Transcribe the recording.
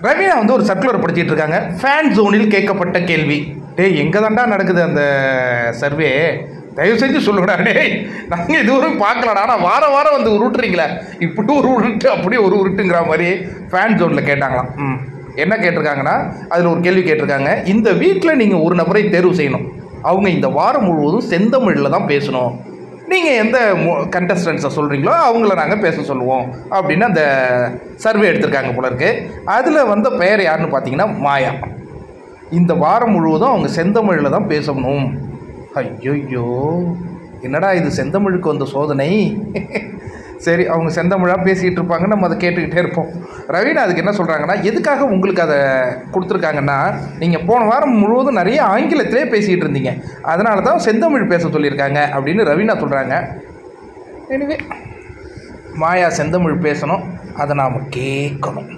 ரவீனா வந்து ஒரு சர்க்குலர் படிச்சிட்டு இருக்காங்க. ஃபேன் ஜோனில் கேட்கப்பட்ட கேள்வி. எங்கே தாண்டா நடக்குது அந்த சர்வே? தயவு செஞ்சு சொல்லுங்கடா. நாங்கள் இதுவரையும் பார்க்கலடா. ஆனால் வாரம் வாரம் வந்து உருட்டுறீங்களே, இப்படி ஒரு உருட்டு அப்படியே ஒரு உருட்டுங்கிற மாதிரி ஃபேன் ஜோனில் கேட்டாங்களாம். என்ன கேட்டிருக்காங்கன்னா, அதில் ஒரு கேள்வி கேட்டிருக்காங்க. இந்த வீட்டில் நீங்கள் ஒரு நபரை தேர்வு செய்யணும். அவங்க இந்த வாரம் முழுவதும் செந்தமிழில் தான் பேசணும். நீங்கள் எந்த கண்டஸ்டன்ஸை சொல்கிறீங்களோ அவங்கள நாங்கள் பேச சொல்லுவோம் அப்படின்னு அந்த சர்வே எடுத்திருக்காங்க போல இருக்கு. அதில் வந்த பெயர் யாருன்னு பார்த்தீங்கன்னா மாயா. இந்த வாரம் முழுவதும் அவங்க செந்தமிழில் தான் பேசணும். ஐயோ, என்னடா இது செந்தமிழுக்கு வந்த சோதனை. சரி, அவங்க செந்தமிழாக பேசிகிட்டு இருப்பாங்க, நம்ம அதை கேட்டுக்கிட்டே இருப்போம். ரவீனா அதுக்கு என்ன சொல்கிறாங்கன்னா, எதுக்காக உங்களுக்கு அதை கொடுத்துருக்காங்கன்னா, நீங்கள் போன வாரம் முழுவதும் நிறைய ஆங்கிலத்திலே பேசிகிட்டு இருந்தீங்க, அதனால தான் செந்தமிழ் பேச சொல்லியிருக்காங்க அப்படின்னு ரவீனா சொல்கிறாங்க. எனவே மாயா செந்தமிழ் பேசணும், அதை நாம் கேட்கணும்.